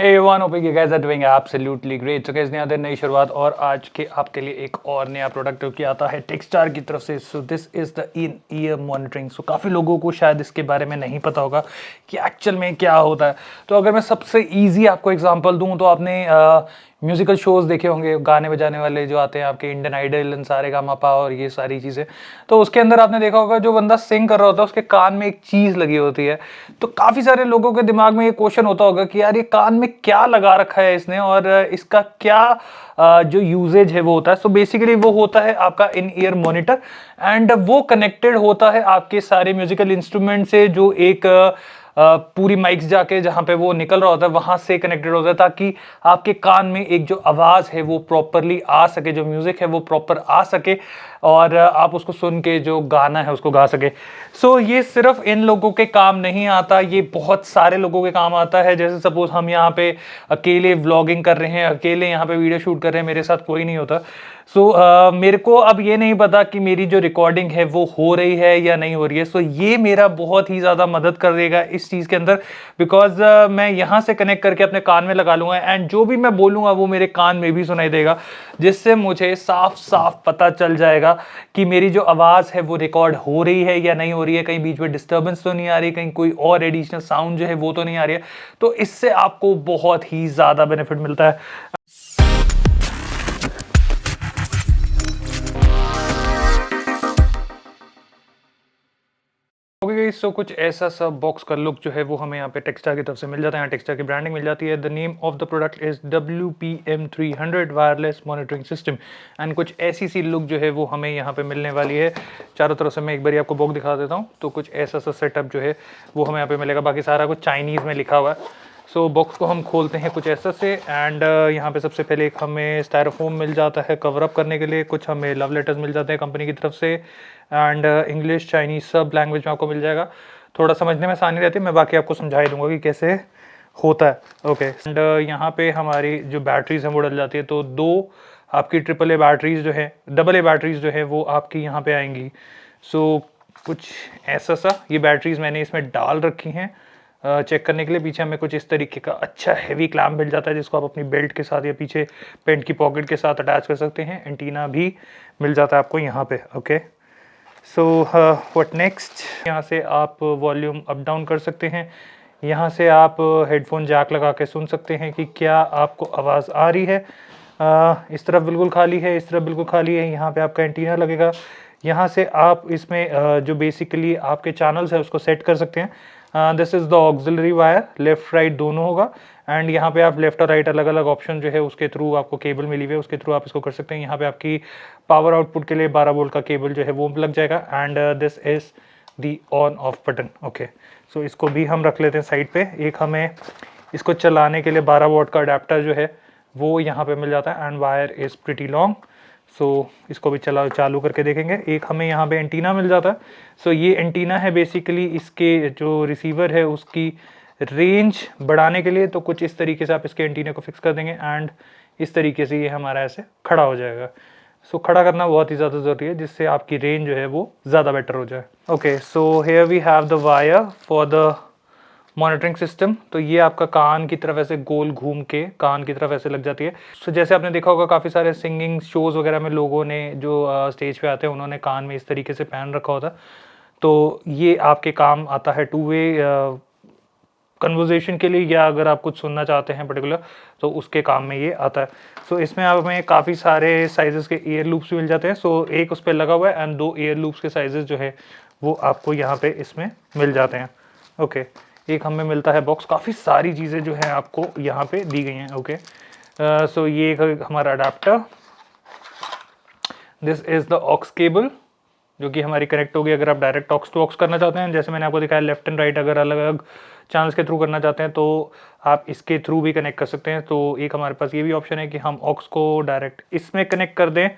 Hey everyone, hoping you guys are doing absolutely great. So guys, नया दिन नई शुरुआत और आज के आपके लिए एक और नया प्रोडक्ट जो कि आता है टेक्सटार की तरफ से. So this is the in ear monitoring. So काफ़ी लोगों को शायद इसके बारे में नहीं पता होगा कि एक्चुअल में क्या होता है. तो अगर मैं सबसे ईजी आपको एग्जांपल दूं तो आपने म्यूजिकल शोज़ देखे होंगे, गाने बजाने वाले जो आते हैं आपके इंडियन आइडल, सारेगामापा और ये सारी चीज़ें. तो उसके अंदर आपने देखा होगा जो बंदा सिंग कर रहा होता है उसके कान में एक चीज़ लगी होती है. तो काफ़ी सारे लोगों के दिमाग में ये क्वेश्चन होता होगा कि यार ये कान में क्या लगा रखा है इसने और इसका क्या जो यूजेज है वो होता है. सो बेसिकली वो होता है आपका इन ईयर मॉनिटर एंड वो कनेक्टेड होता है आपके सारे म्यूजिकल इंस्ट्रूमेंट से जो एक पूरी माइक्स जाके जहां पे वो निकल रहा होता है वहां से कनेक्टेड होता है ताकि आपके कान में एक जो आवाज है वो प्रॉपरली आ सके, जो म्यूजिक है वो प्रॉपर आ सके और आप उसको सुन के जो गाना है उसको गा सके. सो ये सिर्फ इन लोगों के काम नहीं आता, ये बहुत सारे लोगों के काम आता है. जैसे सपोज हम यहाँ पे अकेले व्लॉगिंग कर रहे हैं, अकेले यहाँ पे वीडियो शूट कर रहे हैं, मेरे साथ कोई नहीं होता. सो मेरे को अब ये नहीं पता कि मेरी जो रिकॉर्डिंग है वो हो रही है या नहीं हो रही है. सो ये मेरा बहुत ही ज़्यादा मदद कर देगा इस चीज़ के अंदर बिकॉज मैं यहाँ से कनेक्ट करके अपने कान में लगा लूँगा एंड जो भी मैं बोलूँगा वो मेरे कान में भी सुनाई देगा, जिससे मुझे साफ साफ पता चल जाएगा कि मेरी जो आवाज़ है वो रिकॉर्ड हो रही है या नहीं हो रही है, कहीं बीच में डिस्टर्बेंस तो नहीं आ रही, कहीं कोई और एडिशनल साउंड जो है वो तो नहीं आ रही है. तो इससे आपको बहुत ही ज़्यादा बेनिफिट मिलता है. ओके सो कुछ ऐसा सा बॉक्स का लुक जो है वो हमें यहाँ पे टेक्सटार की तरफ से मिल जाता है. यहाँ टेक्सटार की ब्रांडिंग मिल जाती है. The name of the product is WPM300 wireless monitoring system and कुछ ऐसी सी लुक जो है वो हमें यहाँ पे मिलने वाली है. चारों तरफ से मैं एक बार आपको बॉक्स दिखा देता हूँ. तो कुछ ऐसा सा सेटअप जो है वो हमें यहाँ पे मिलेगा. बाकी सारा कुछ चाइनीज़ में लिखा हुआ है. सो बॉक्स को हम खोलते हैं कुछ ऐसा से एंड यहाँ पे सबसे पहले एक हमें स्टायरोफोम मिल जाता है कवर अप करने के लिए. कुछ हमें लव लेटर्स मिल जाते हैं कंपनी की तरफ से एंड इंग्लिश चाइनीज़ सब लैंग्वेज में आपको मिल जाएगा. थोड़ा समझने में आसानी रहती है, मैं बाकी आपको समझा ही दूंगा कि कैसे होता है. ओके एंड यहाँ पे हमारी जो बैटरीज हैं वो डल जाती है. तो दो आपकी AAA बैटरीज जो है, AA बैटरीज जो है वो आपकी यहाँ पे आएंगी. सो कुछ ऐसा सा ये बैटरीज मैंने इसमें डाल रखी हैं चेक करने के लिए. पीछे हमें कुछ इस तरीके का अच्छा हैवी क्लैम्प मिल जाता है जिसको आप अपनी बेल्ट के साथ या पीछे पेंट की पॉकेट के साथ अटैच कर सकते हैं. एंटीना भी मिल जाता है आपको यहाँ पे. ओके सो व्हाट नेक्स्ट, यहाँ से आप वॉल्यूम अप डाउन कर सकते हैं. यहाँ से आप हेडफोन जैक लगा के सुन सकते हैं कि क्या आपको आवाज़ आ रही है. इस तरफ बिल्कुल खाली है, इस तरफ बिल्कुल खाली है. यहाँ पे आपका एंटीना लगेगा. यहाँ से आप इसमें जो बेसिकली आपके चैनल्स है उसको सेट कर सकते हैं. This is the auxiliary wire, left right दोनों होगा एंड यहाँ पे आप लेफ्ट और राइट अलग अलग ऑप्शन जो है उसके थ्रू आपको केबल मिली हुई है, उसके थ्रू आप इसको कर सकते हैं. यहाँ पे आपकी पावर आउटपुट के लिए 12 वोल्ट का केबल जो है वो लग जाएगा and this is the on off button. Okay so इसको भी हम रख लेते हैं साइड पे. एक हमें इसको चलाने के लिए 12 वोल्ट का अडेप्टर जो है वो यहाँ पे मिल जाता है and wire is pretty long. So इसको भी चालू करके देखेंगे. एक हमें यहाँ पे एंटीना मिल जाता है. सो ये एंटीना है बेसिकली इसके जो रिसीवर है उसकी रेंज बढ़ाने के लिए. तो कुछ इस तरीके से आप इसके एंटीना को फिक्स कर देंगे एंड इस तरीके से ये हमारा ऐसे खड़ा हो जाएगा. सो खड़ा करना बहुत ही ज़्यादा ज़रूरी है जिससे आपकी रेंज जो है वो ज़्यादा बेटर हो जाए. Okay so here we have the wire for the monitoring system. तो ये आपका कान की तरफ ऐसे गोल घूम के कान की तरफ ऐसे लग जाती है. सो जैसे आपने देखा होगा काफ़ी सारे सिंगिंग शोज़ वगैरह में लोगों ने जो स्टेज पे आते हैं उन्होंने कान में इस तरीके से पहन रखा होता है. तो ये आपके काम आता है टू वे कन्वर्जेशन के लिए या अगर आप कुछ सुनना चाहते हैं पर्टिकुलर तो उसके काम में ये आता है. सो इसमें आप हमें काफ़ी सारे साइजेस के ईयर लूप्स मिल जाते हैं. सो एक उस पर लगा हुआ है एंड 2 ईयर लूप्स के साइजेस जो है वो आपको यहाँ पे इसमें मिल जाते हैं. ओके एक हमें मिलता है बॉक्स. काफ़ी सारी चीज़ें जो है आपको यहाँ पे दी गई हैं. ओके सो ये एक हमारा adapter. This is the ox cable जो कि हमारी कनेक्ट होगी अगर आप डायरेक्ट ऑक्स टू ऑक्स करना चाहते हैं. जैसे मैंने आपको दिखाया लेफ्ट एंड राइट अगर अलग अलग चैनल्स के थ्रू करना चाहते हैं तो आप इसके थ्रू भी कनेक्ट कर सकते हैं. तो एक हमारे पास ये भी ऑप्शन है कि हम ऑक्स को डायरेक्ट इसमें कनेक्ट कर दें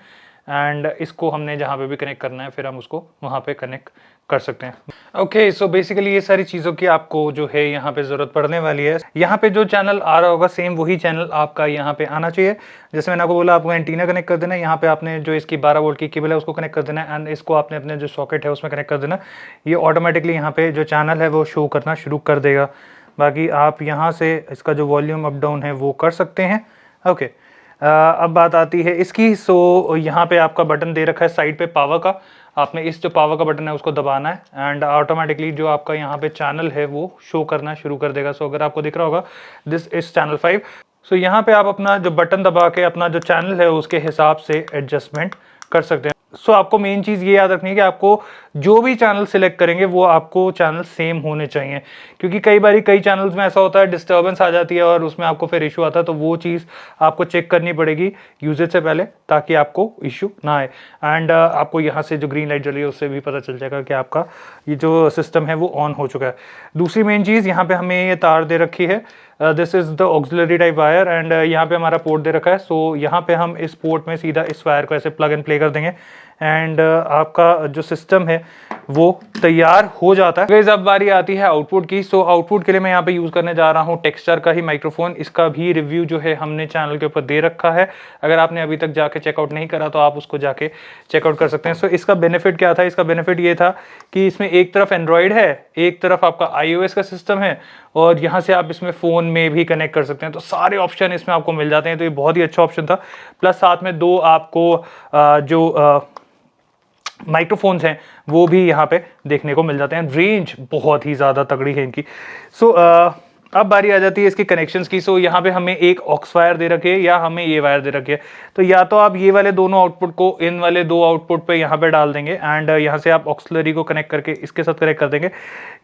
एंड इसको हमने जहाँ पे भी कनेक्ट करना है फिर हम उसको वहाँ पे कनेक्ट कर सकते हैं. ओके सो बेसिकली ये सारी चीज़ों की आपको जो है यहाँ पे ज़रूरत पड़ने वाली है. यहाँ पे जो चैनल आ रहा होगा सेम वही चैनल आपका यहाँ पे आना चाहिए. जैसे मैंने आपको बोला आपको एंटीना कनेक्ट कर देना है. यहाँ पे आपने जो इसकी 12 वोल्ट की केबल है उसको कनेक्ट कर देना है एंड इसको आपने अपने जो सॉकेट है उसमें कनेक्ट कर देना. ये ऑटोमेटिकली यहाँ पे जो चैनल है वो शो करना शुरू कर देगा. बाकी आप यहाँ से इसका जो वॉल्यूम अप डाउन है वो कर सकते हैं। ओके, अब बात आती है इसकी। सो यहाँ पे आपका बटन दे रखा है साइड पे पावर का, आपने इस जो पावर का बटन है उसको दबाना है एंड ऑटोमेटिकली जो आपका यहाँ पे चैनल है वो शो करना शुरू कर देगा। सो अगर आपको दिख रहा होगा दिस इज चैनल 5। सो यहाँ पे आप अपना जो बटन दबा के अपना जो चैनल है उसके हिसाब से एडजस्टमेंट कर सकते हैं। सो आपको मेन चीज़ ये याद रखनी है कि आपको जो भी चैनल सिलेक्ट करेंगे वो आपको चैनल सेम होने चाहिए, क्योंकि कई बार कई चैनल्स में ऐसा होता है डिस्टर्बेंस आ जाती है और उसमें आपको फिर इशू आता है। तो वो चीज़ आपको चेक करनी पड़ेगी यूजेज से पहले ताकि आपको इशू ना आए। एंड आपको यहाँ से जो ग्रीन लाइट जल रही है उससे भी पता चल जाएगा कि आपका ये जो सिस्टम है वो ऑन हो चुका है। दूसरी मेन चीज़, यहाँ पे हमें ये तार दे रखी है, this is the auxiliary type wire and यहाँ पे हमारा पोर्ट दे रखा है। सो यहाँ पे हम इस पोर्ट में सीधा इस वायर को ऐसे प्लग एंड प्ले कर देंगे एंड आपका जो सिस्टम है वो तैयार हो जाता है। गाइस अब बारी आती है आउटपुट की। सो आउटपुट के लिए मैं यहाँ पे यूज़ करने जा रहा हूँ टेक्सचर का ही माइक्रोफोन। इसका भी रिव्यू जो है हमने चैनल के ऊपर दे रखा है, अगर आपने अभी तक जाके चेकआउट नहीं करा तो आप उसको जाके चेकआउट कर सकते हैं। सो इसका बेनिफिट क्या था? इसका बेनिफिट ये था कि इसमें एक तरफ एंड्रॉयड है, एक तरफ आपका iOS का सिस्टम है और यहाँ से आप इसमें फ़ोन में भी कनेक्ट कर सकते हैं। तो सारे ऑप्शन इसमें आपको मिल जाते हैं, तो ये बहुत ही अच्छा ऑप्शन था। प्लस साथ में दो आपको जो माइक्रोफोन्स हैं वो भी यहाँ पे देखने को मिल जाते हैं। रेंज बहुत ही ज़्यादा तगड़ी है इनकी। सो अब बारी आ जाती है इसके कनेक्शंस की। सो यहाँ पे हमें एक ऑक्स वायर दे रखी है या हमें ये वायर दे रखी है, तो या तो आप ये वाले दोनों आउटपुट को इन वाले दो आउटपुट पे यहाँ पे डाल देंगे एंड यहाँ से आप ऑक्सिलरी को कनेक्ट करके इसके साथ कनेक्ट कर देंगे,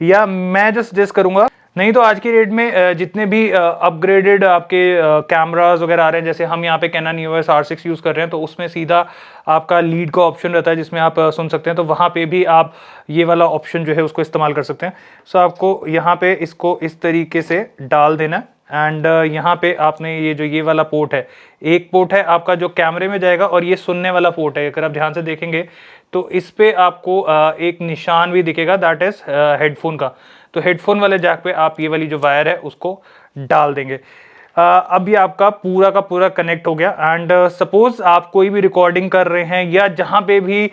या मैं जो सजेस्ट करूँगा, नहीं तो आज की डेट में जितने भी अपग्रेडेड आपके कैमरास वगैरह आ रहे हैं, जैसे हम यहाँ पे कैनन EOS R6 यूज़ कर रहे हैं, तो उसमें सीधा आपका लीड का ऑप्शन रहता है जिसमें आप सुन सकते हैं, तो वहाँ पे भी आप ये वाला ऑप्शन जो है उसको इस्तेमाल कर सकते हैं। सो आपको यहाँ पे इसको इस तरीके से डाल देना एंड यहाँ पे आपने ये जो ये वाला पोर्ट है, एक पोर्ट है आपका जो कैमरे में जाएगा और ये सुनने वाला पोर्ट है। अगर आप ध्यान से देखेंगे तो इस पे आपको एक निशान भी दिखेगा, दैट इज हेडफोन का। तो हेडफोन वाले जैक पे आप ये वाली जो वायर है उसको डाल देंगे। अब ये आपका पूरा का पूरा कनेक्ट हो गया एंड सपोज आप कोई भी रिकॉर्डिंग कर रहे हैं या जहां पे भी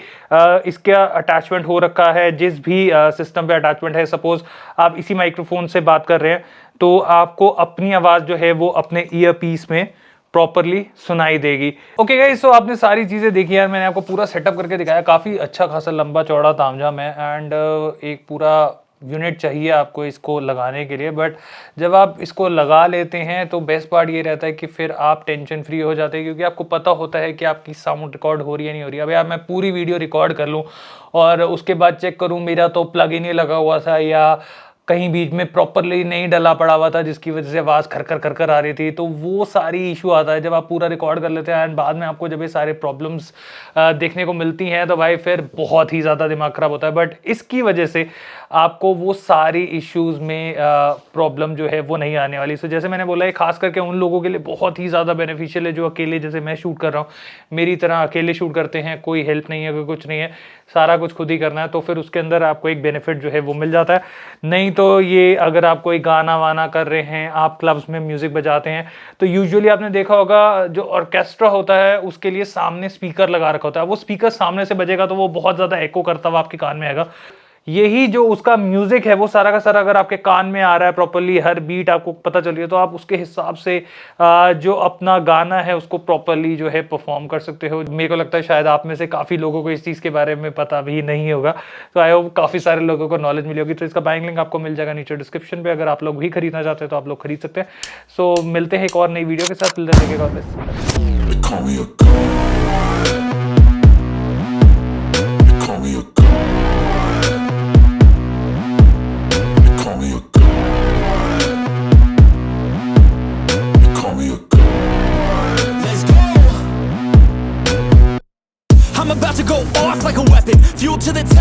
इसका अटैचमेंट हो रखा है, जिस भी सिस्टम पे अटैचमेंट है, सपोज आप इसी माइक्रोफोन से बात कर रहे हैं तो आपको अपनी आवाज़ जो है वो अपने ईयर पीस में प्रॉपरली सुनाई देगी। ओके गाइस, सो आपने सारी चीज़ें देखी यार, मैंने आपको पूरा सेटअप करके दिखाया। काफ़ी अच्छा खासा लंबा चौड़ा तामझाम है एंड एक पूरा यूनिट चाहिए आपको इसको लगाने के लिए। बट जब आप इसको लगा लेते हैं तो बेस्ट पार्ट ये रहता है कि फिर आप टेंशन फ्री हो जाते हैं, क्योंकि आपको पता होता है कि आपकी साउंड रिकॉर्ड हो रही है नहीं हो रही है। अब यार मैं पूरी वीडियो रिकॉर्ड कर लूँ और उसके बाद चेक करूँ मेरा तो प्लग इन ही लगा हुआ था या कहीं बीच में प्रॉपरली नहीं डला पड़ा हुआ था जिसकी वजह से आवाज़ खर खर आ रही थी, तो वो सारी इशू आता है जब आप पूरा रिकॉर्ड कर लेते हैं एंड बाद में आपको जब ये सारे प्रॉब्लम्स देखने को मिलती हैं तो भाई फिर बहुत ही ज़्यादा दिमाग ख़राब होता है। बट इसकी वजह से आपको वो सारी इश्यूज़ में प्रॉब्लम जो है वो नहीं आने वाली। सो जैसे मैंने बोला, ये खास करके उन लोगों के लिए बहुत ही ज़्यादा बेनिफिशियल है जो अकेले, जैसे मैं शूट कर रहा हूँ, मेरी तरह अकेले शूट करते हैं, कोई हेल्प नहीं है, कोई कुछ नहीं है, सारा कुछ खुद ही करना है, तो फिर उसके अंदर आपको एक बेनिफिट जो है वो मिल जाता है। नहीं तो ये अगर आप कोई गाना वाना कर रहे हैं, आप क्लब्स में म्यूज़िक बजाते हैं, तो यूजुअली आपने देखा होगा जो ऑर्केस्ट्रा होता है उसके लिए सामने स्पीकर लगा रखा होता है, वो स्पीकर सामने से बजेगा तो वो बहुत ज़्यादा एको करता हुआ आपके कान में आएगा। यही जो उसका म्यूजिक है वो सारा का सारा अगर आपके कान में आ रहा है प्रॉपरली, हर बीट आपको पता चल रही है, तो आप उसके हिसाब से जो अपना गाना है उसको प्रॉपरली जो है परफॉर्म कर सकते हो। मेरे को लगता है शायद आप में से काफ़ी लोगों को इस चीज़ के बारे में पता भी नहीं होगा, तो आई होप काफ़ी सारे लोगों को नॉलेज मिली होगी। तो इसका बाइंग लिंक आपको मिल जाएगा नीचे डिस्क्रिप्शन पे, अगर आप लोग भी खरीदना चाहते हैं तो आप लोग खरीद सकते हैं। सो मिलते हैं एक और नई वीडियो के साथ। I'm about to go off like a weapon, fuel to the top.